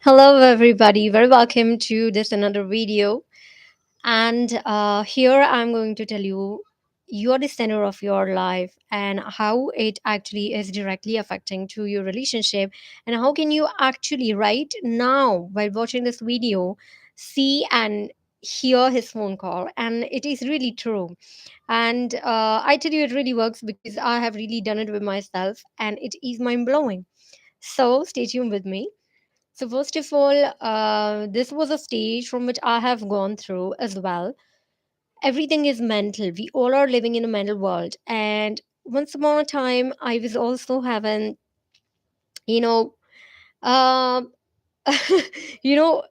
Hello, everybody. Very welcome to this another video. And here I'm going to tell you you're the center of your life and how it actually is directly affecting to your relationship, and how can you actually right now while watching this video see and hear his phone call. And it is really true. And I tell you, it really works because I have really done it with myself, and it is mind blowing. So stay tuned with me. So, first of all, this was a stage from which I have gone through as well. Everything is mental. We all are living in a mental world. And once upon a time, I was also having, you know, um, you know,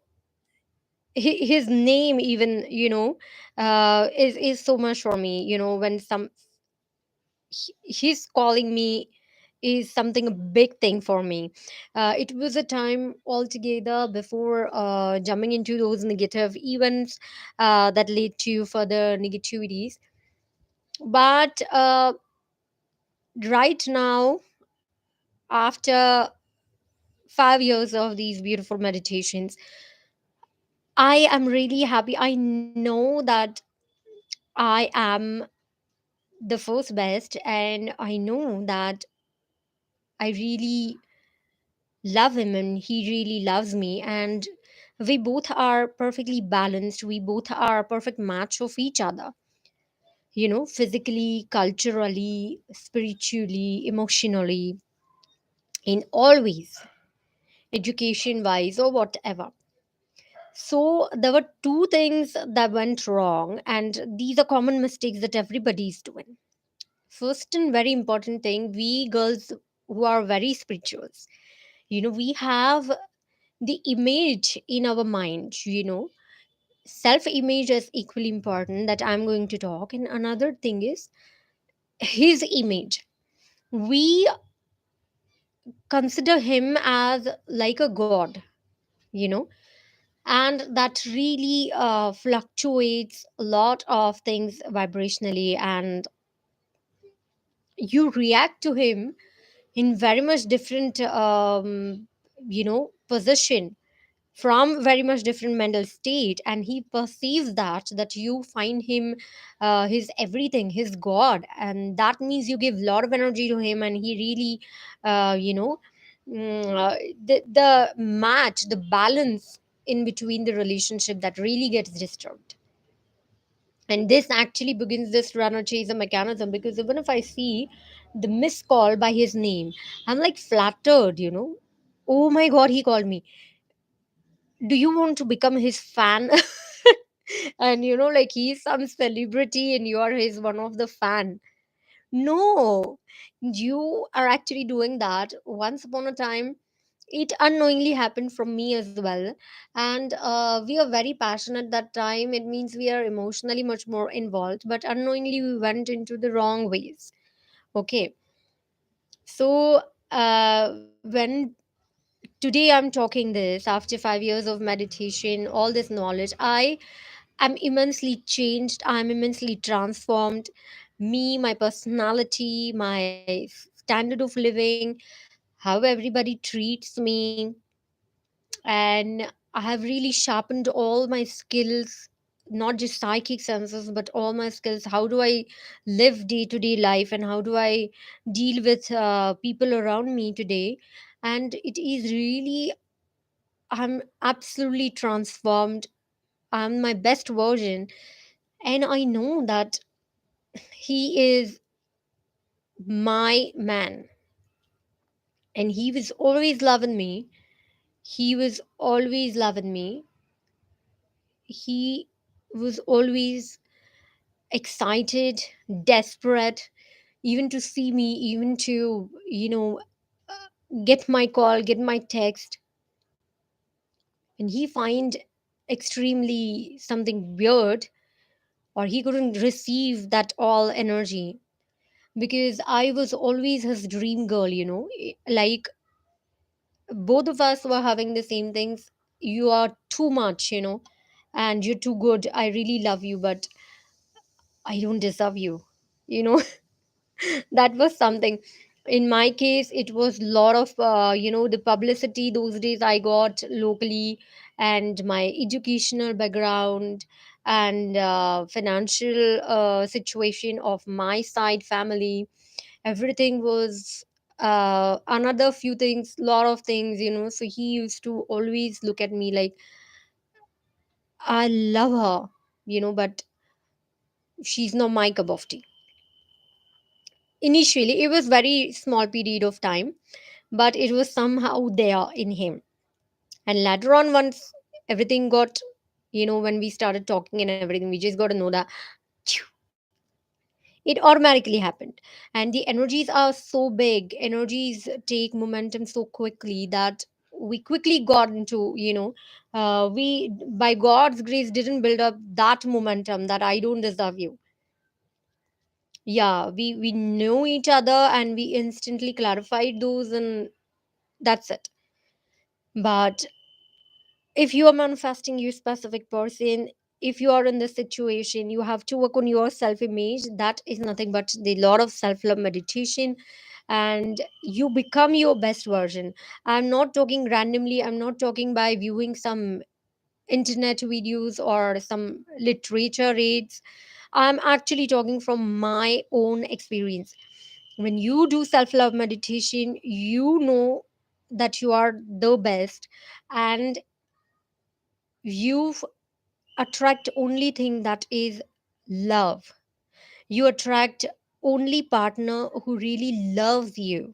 his name even, is so much for me. When he's calling me is something a big thing for me. It was a time altogether before jumping into those negative events that lead to further negativities. But right now, after 5 years of these beautiful meditations, I am really happy. I know that I am the first best, and I know that I really love him and he really loves me, and we both are perfectly balanced. We both are a perfect match of each other, physically, culturally, spiritually, emotionally, in all ways, education wise or whatever. So there were two things that went wrong, and these are common mistakes that everybody is doing. First and very important thing, we girls who are very spiritual, we have the image in our mind. Self image is equally important that I'm going to talk. And another thing is his image. We consider him as like a god, you know and that really fluctuates a lot of things vibrationally, and you react to him in very much different position, from very much different mental state, and he perceives that you find him his everything, his god, and that means you give a lot of energy to him, and he really uh, you know the match, the balance in between the relationship, that really gets disturbed. And this actually begins this runner chaser mechanism, because even if I see the missed call by his name, I'm like flattered. Oh my god, he called me. Do you want to become his fan? And like he's some celebrity and you are his one of the fan. No, you are actually doing that. Once upon a time, it unknowingly happened from me as well. And we are very passionate that time. It means we are emotionally much more involved, but unknowingly we went into the wrong ways. Okay. So when today I'm talking this after 5 years of meditation, all this knowledge, I'm immensely changed. I'm immensely transformed. Me, my personality, my standard of living, how everybody treats me, and I have really sharpened all my skills, not just psychic senses, but all my skills. How do I live day to day life, and how do I deal with people around me today? And it is really, I'm absolutely transformed. I'm my best version. And I know that he is my man. And he was always loving me. He was always loving me. He was always excited, desperate, even to see me, even to, get my call, get my text. And he find extremely something weird, or he couldn't receive that all energy, because I was always his dream girl. Like both of us were having the same things. You are too much, and you're too good. I really love you, but I don't deserve you. you know that was something. In my case, it was a lot of the publicity those days I got locally, and my educational background, and financial situation of my side family. Everything was another few things, lot of things, so he used to always look at me like, I love her, but she's not my cup of tea. Initially it was very small period of time, but it was somehow there in him. And later on, once everything got, when we started talking and everything, we just got to know that it automatically happened. And the energies are so big, energies take momentum so quickly that we quickly got into, we, by God's grace, didn't build up that momentum that I don't deserve you. Yeah, we know each other and we instantly clarified those, and that's it. But if you are manifesting your specific person, if you are in this situation, you have to work on your self image. That is nothing but the lot of self love meditation, and you become your best version. I'm not talking randomly, I'm not talking by viewing some internet videos or some literature reads. I'm actually talking from my own experience. When you do self love meditation, you know that you are the best, and you attract only thing that is love. You attract only partner who really loves you,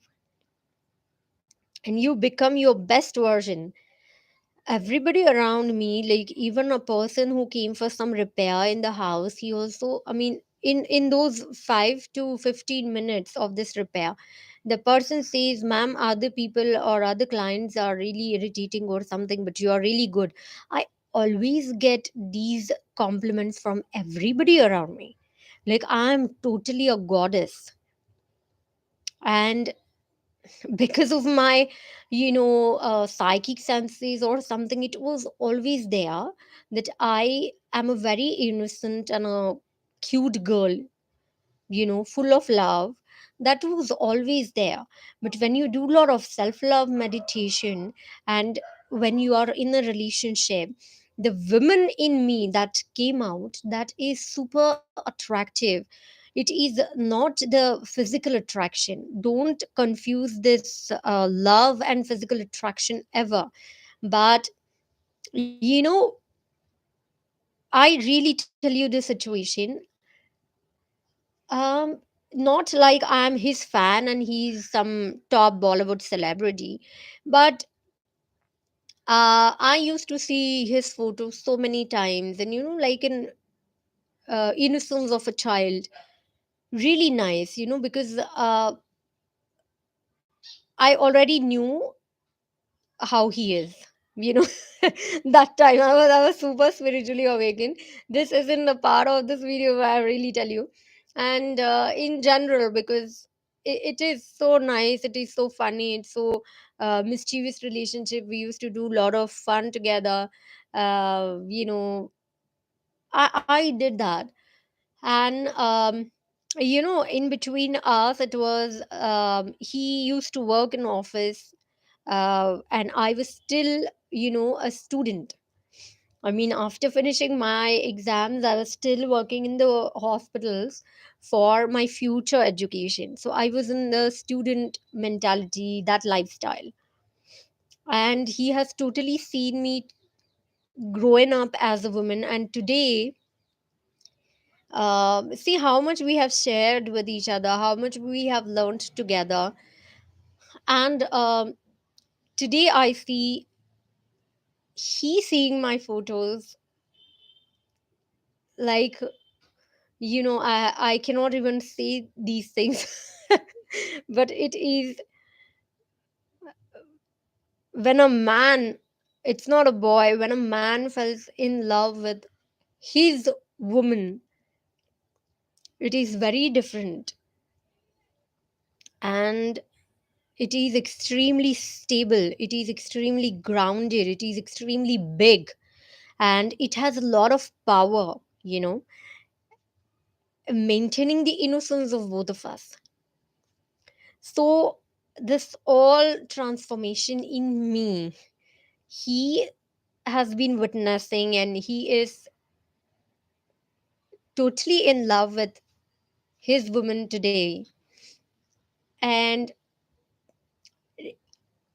and you become your best version. Everybody around me, like even a person who came for some repair in the house, he also, I mean, in those 5 to 15 minutes of this repair, the person says, ma'am, other people or other clients are really irritating or something, but you are really good. I always get these compliments from everybody around me, like I'm totally a goddess. And because of my psychic senses or something, it was always there that I am a very innocent and a cute girl, full of love. That was always there. But when you do a lot of self love meditation, and when you are in a relationship, the woman in me that came out, that is super attractive. It is not the physical attraction. Don't confuse this love and physical attraction ever. But I really tell you the situation. Um, Not like I'm his fan and he's some top Bollywood celebrity, but I used to see his photos so many times, and like in innocence of a child, really nice, because I already knew how he is. You know, that time I was super spiritually awakened. This isn't the part of this video where I really tell you, and in general, because it is so nice, it is so funny, it's so mischievous relationship. We used to do a lot of fun together. I did that, and in between us, it was he used to work in office, and I was still, a student. I mean, after finishing my exams, I was still working in the hospitals for my future education. So I was in the student mentality, that lifestyle. And he has totally seen me growing up as a woman. And today, see how much we have shared with each other, how much we have learned together. And today I see he seeing my photos, like, I cannot even say these things. But it is when a man, it's not a boy, when a man falls in love with his woman, it is very different. And it is extremely stable, it is extremely grounded, it is extremely big, and it has a lot of power, maintaining the innocence of both of us. So this all transformation in me, he has been witnessing, and he is totally in love with his woman today. And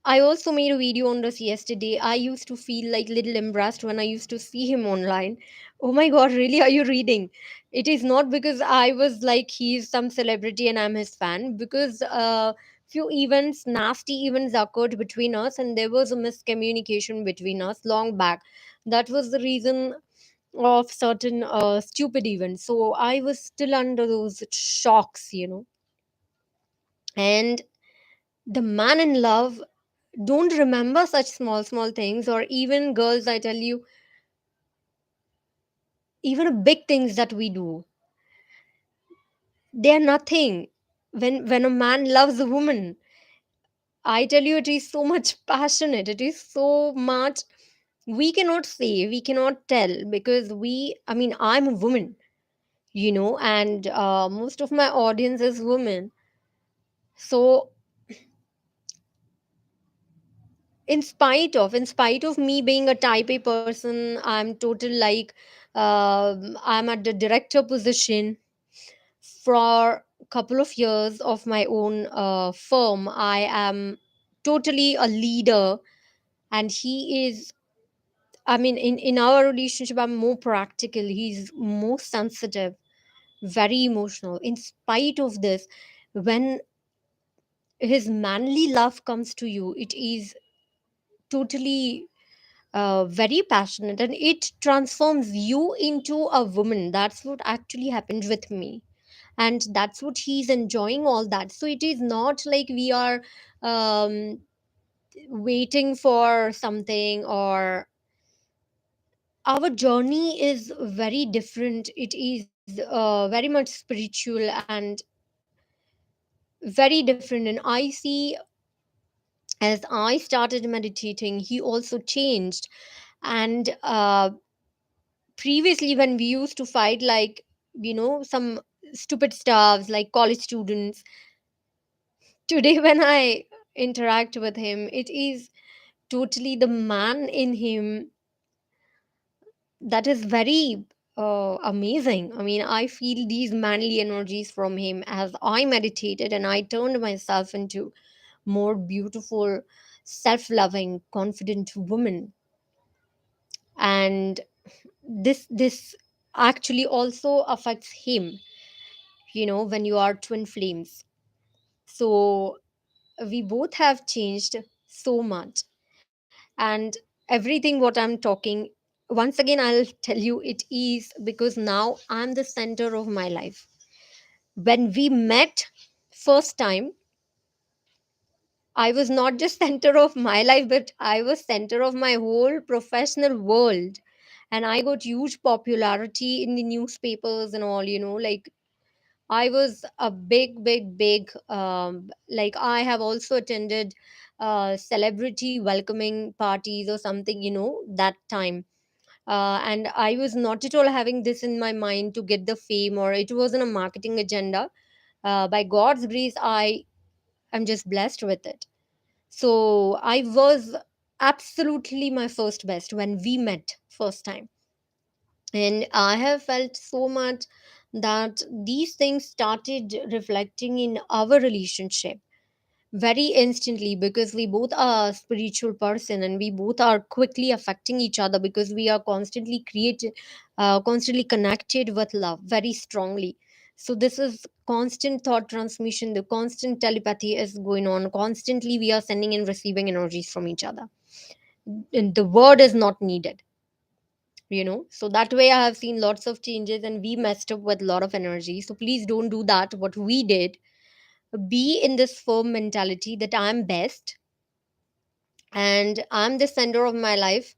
I also made a video on this yesterday. I used to feel like little embarrassed when I used to see him online. Oh my god, really? Are you reading? It is not because I was like he's some celebrity and I'm his fan, because few events, nasty events occurred between us, and there was a miscommunication between us long back. That was the reason of certain stupid events. So I was still under those shocks. And the man in love don't remember such small small things, or even girls, I tell you, even big things that we do, they are nothing. When a man loves a woman, I tell you, it is so much passionate, it is so much, we cannot say, we cannot tell, because I mean, I'm a woman, and most of my audience is women. So in spite of me being a type A person, I'm total like, I'm at the director position for a couple of years of my own firm. I am totally a leader, and he is, I mean, in our relationship, I'm more practical, he's more sensitive, very emotional. In spite of this, when his manly love comes to you, it is totally very passionate, and it transforms you into a woman. That's what actually happened with me, and that's what he's enjoying, all that. So it is not like we are um, waiting for something, or our journey is very different. It is very much spiritual and very different. And I see, as I started meditating, he also changed. And previously, when we used to fight, like, some stupid stuffs like college students, today when I interact with him, it is totally the man in him that is very amazing. I mean, I feel these manly energies from him as I meditated, and I turned myself into more beautiful, self-loving, confident woman. And this actually also affects him, when you are twin flames. So we both have changed so much. And everything what I'm talking, once again, I'll tell you, it is because now I'm the center of my life. When we met first time, I was not just center of my life, but I was center of my whole professional world. And I got huge popularity in the newspapers and all, like, I was a big, big, big. Like, I have also attended celebrity welcoming parties or something, that time. And I was not at all having this in my mind to get the fame, or it wasn't a marketing agenda. By God's grace, I am just blessed with it. So I was absolutely my first best when we met first time. And I have felt so much that these things started reflecting in our relationship very instantly, because we both are a spiritual person, and we both are quickly affecting each other, because we are constantly created, constantly connected with love very strongly. So this is constant thought transmission, the constant telepathy is going on constantly. We are sending and receiving energies from each other, and the word is not needed. So that way I have seen lots of changes, and we messed up with a lot of energy. So please don't do that what we did. Be in this firm mentality that I'm best and I'm the center of my life.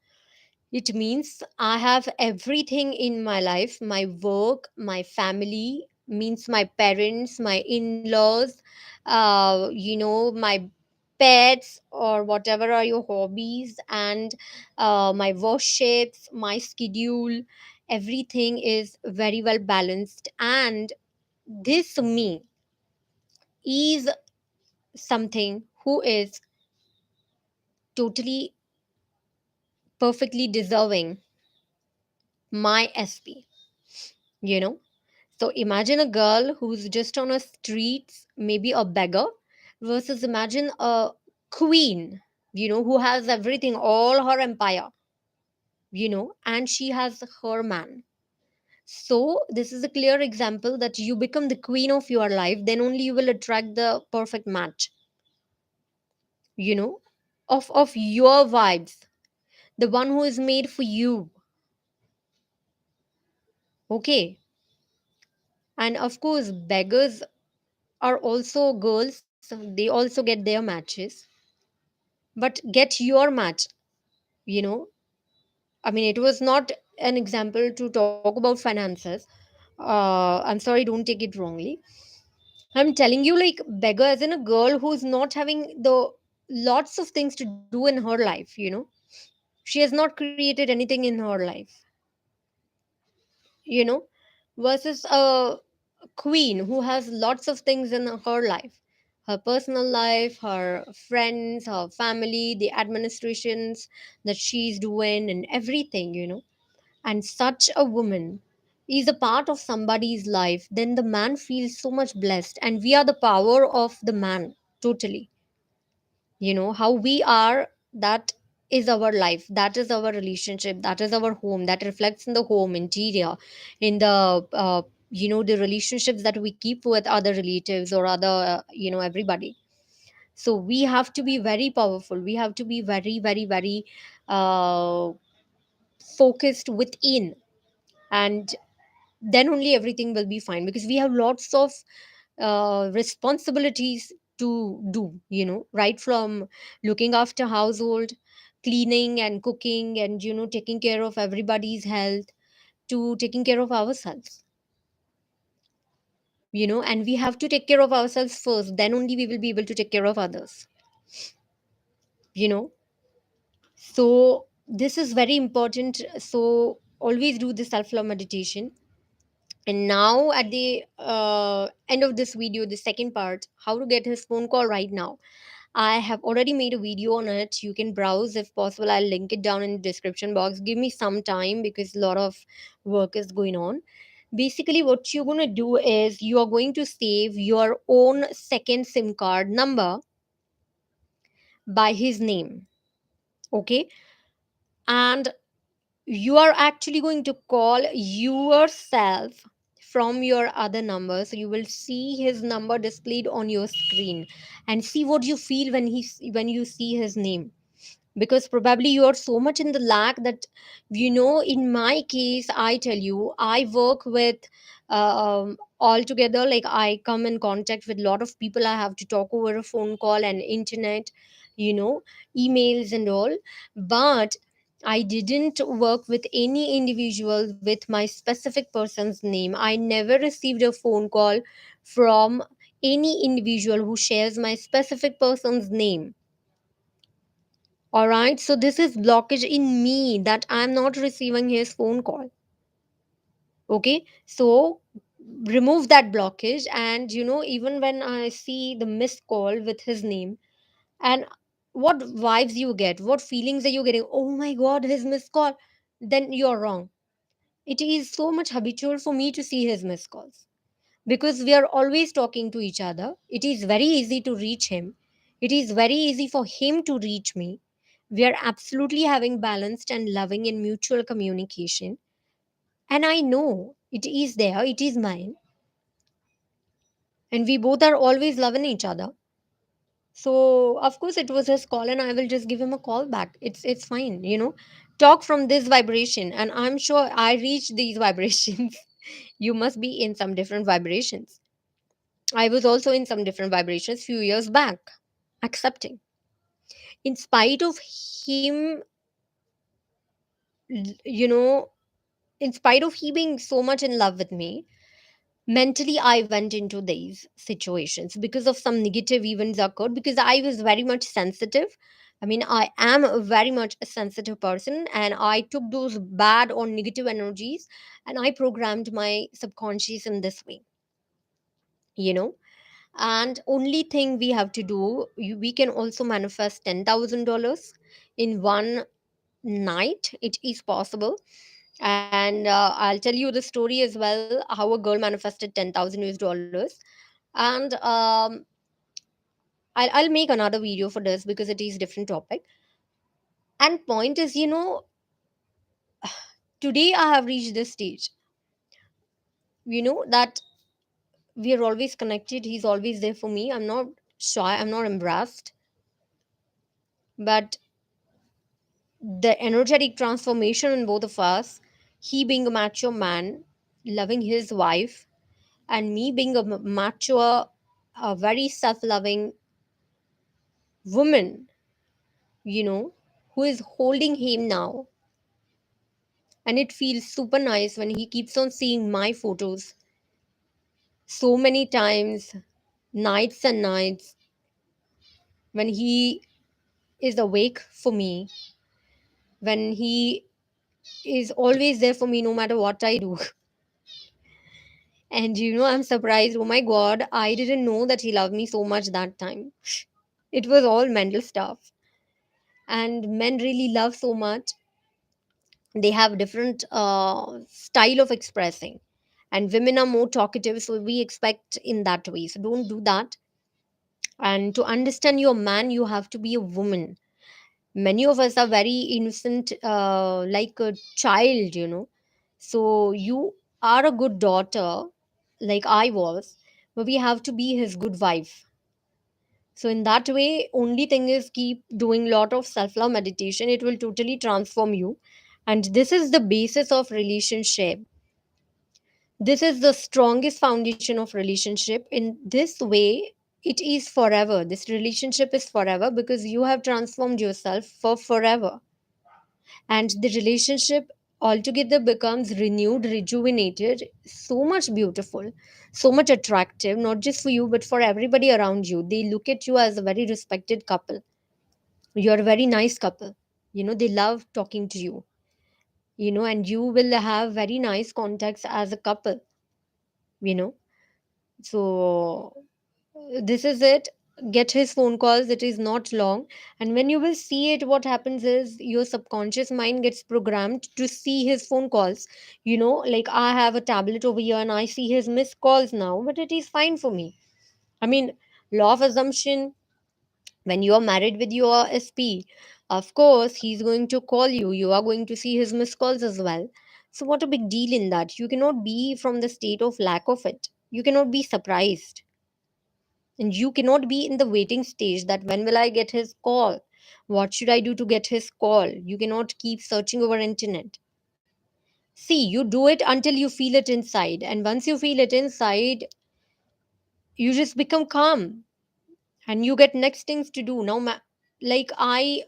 It means I have everything in my life, my work, my family, means my parents, my in laws, my pets, or whatever are your hobbies, and my worships, my schedule. Everything is very well balanced. And this me is something who is totally perfectly deserving my SP, you know. So imagine a girl who's just on a streets, maybe a beggar, versus imagine a queen, who has everything, all her empire, and she has her man. So this is a clear example that you become the queen of your life, then only you will attract the perfect match, you know, of your vibes, the one who is made for you. Okay. And of course, beggars are also girls, they also get their matches, but get your match, you know. I mean, it was not an example to talk about finances. I'm sorry, don't take it wrongly. I'm telling you, like, beggar as in a girl who's not having the lots of things to do in her life, she has not created anything in her life, you know, versus a queen who has lots of things in her life, her personal life, her friends, her family, the administrations that she's doing, and everything, and such a woman is a part of somebody's life, then the man feels so much blessed, and we are the power of the man totally. How we are, that is our life, that is our relationship, that is our home, that reflects in the home interior, in the the relationships that we keep with other relatives or other everybody. So we have to be very powerful, we have to be very, very, very uh, focused within, and then only everything will be fine, because we have lots of responsibilities to do, right from looking after household, cleaning and cooking, and taking care of everybody's health, to taking care of ourselves, and we have to take care of ourselves first, then only we will be able to take care of others, you know so this is very important. So always do the self love meditation. And now, at the end of this video, the second part, how to get his phone call right now, I have already made a video on it. You can browse if possible. I'll link it down in the description box. Give me some time because a lot of work is going on. Basically, what you're going to do is you are going to save your own second SIM card number by his name. Okay. And you are actually going to call yourself from your other number, so you will see his number displayed on your screen, and see what you feel when you see his name. Because probably you are so much in the lack that, in my case, I tell you, I work with all together, like I come in contact with a lot of people, I have to talk over a phone call and internet, you know emails and all. But I didn't work with any individual with my specific person's name. I never received a phone call from any individual who shares my specific person's name. All right. So this is blockage in me that I'm not receiving his phone call. Okay. So remove that blockage. And, even when I see the missed call with his name, and what vibes you get, what feelings are you getting? Oh my God, his missed call. Then you're wrong. It is so much habitual for me to see his missed calls, because we are always talking to each other. It is very easy to reach him. It is very easy for him to reach me. We are absolutely having balanced and loving and mutual communication. And I know it is there, it is mine. And we both are always loving each other. So of course it was his call, and I will just give him a call back. It's fine, Talk from this vibration, and I'm sure I reach these vibrations. You must be in some different vibrations. I was also in some different vibrations few years back, accepting. In spite of him, you know, in spite of he being so much in love with me, mentally I went into these situations because of some negative events occurred, because I was very much sensitive. I mean, I am very much a sensitive person, and I took those bad or negative energies and I programmed my subconscious in this way, you know And only thing we have to do, we can also manifest $10,000 in one night. It is possible. And I'll tell you the story as well, how a girl manifested 10,000 US dollars. And I'll make another video for this because it is different topic. And point is, today I have reached this stage, that we are always connected. He's always there for me. I'm not shy, I'm not embarrassed. But the energetic transformation in both of us, he being a mature man loving his wife, and me being a mature, a very self-loving woman, you know who is holding him now. And it feels super nice when he keeps on seeing my photos so many times, nights and nights, when he is awake for me, when he is always there for me no matter what I do. And I'm surprised. Oh my god, I didn't know that he loved me so much that time. It was all mental stuff. And men really love so much. They have different style of expressing. And women are more talkative, so we expect in that way. So don't do that. And to understand your man, you have to be a woman. Many of us are very innocent, like a child. So you are a good daughter, like I was, but we have to be his good wife. So in that way, only thing is keep doing lot of self-love meditation. It will totally transform you. And this is the basis of relationship. This is the strongest foundation of relationship. In this way, it is forever. This relationship is forever because you have transformed yourself for forever. And the relationship altogether becomes renewed, rejuvenated, so much beautiful, so much attractive, not just for you but for everybody around you. They look at you as a very respected couple. You're a very nice couple. They love talking to you. And you will have very nice contacts as a couple. you know so this is it. Get his phone calls, it is not long. And when you will see it, what happens is your subconscious mind gets programmed to see his phone calls. Like I have a tablet over here and I see his missed calls now, but it is fine for me. I mean, law of assumption. When you are married with your SP, of course he's going to call you, you are going to see his missed calls as well. So what a big deal in that? You cannot be from the state of lack of it. You cannot be surprised. And you cannot be in the waiting stage that when will I get his call, what should I do to get his call. You cannot keep searching over internet. See, you do it until you feel it inside, and once you feel it inside, you just become calm and you get next things to do now. Like I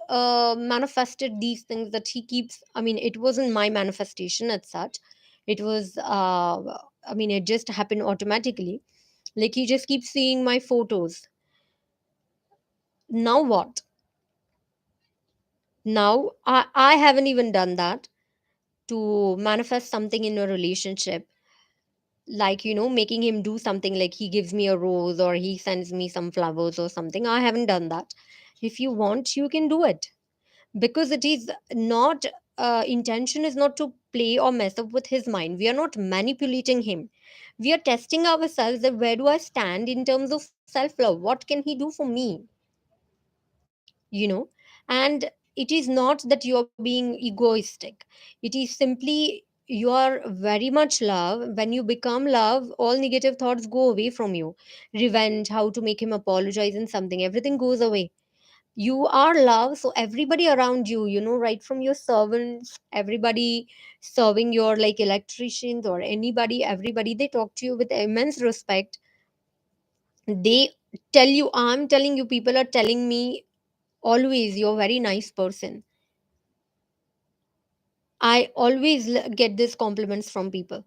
manifested these things that he keeps. I mean, it wasn't my manifestation as such. It was I mean, it just happened automatically. Like he just keeps seeing my photos. Now what? Now I haven't even done that to manifest something in a relationship, like making him do something, like he gives me a rose or he sends me some flowers or something. I haven't done that. If you want, you can do it, because it is not intention is not to play or mess up with his mind. We are not manipulating him. We are testing ourselves that where do I stand in terms of self love, what can he do for me. you know and it is not that you're being egoistic. It is simply you are very much love. When you become love, all negative thoughts go away from you. Revenge, how to make him apologize and something, everything goes away. You are love, so everybody around you, right from your servants, everybody serving your, like electricians or anybody, everybody, they talk to you with immense respect. They tell you, I'm telling you, people are telling me always you're a very nice person. I always get these compliments from people.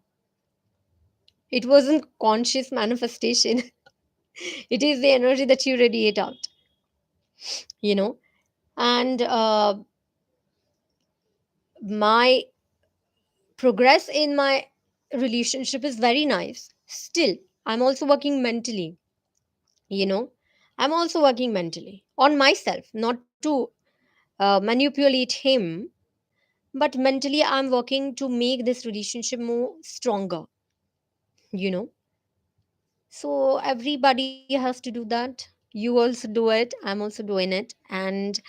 It wasn't conscious manifestation. It is the energy that you radiate out, you know and my progress in my relationship is very nice. Still, I'm also working mentally. you know. I'm also working mentally on myself, not to manipulate him, but mentally I'm working to make this relationship more stronger, you know. So everybody has to do that. You also do it, I'm also doing it. And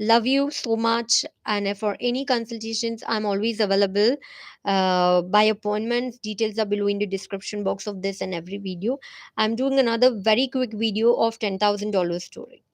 love you so much. And if for any consultations, I'm always available by appointments. Details are below in the description box of this and every video. I'm doing another very quick video of $10,000 story.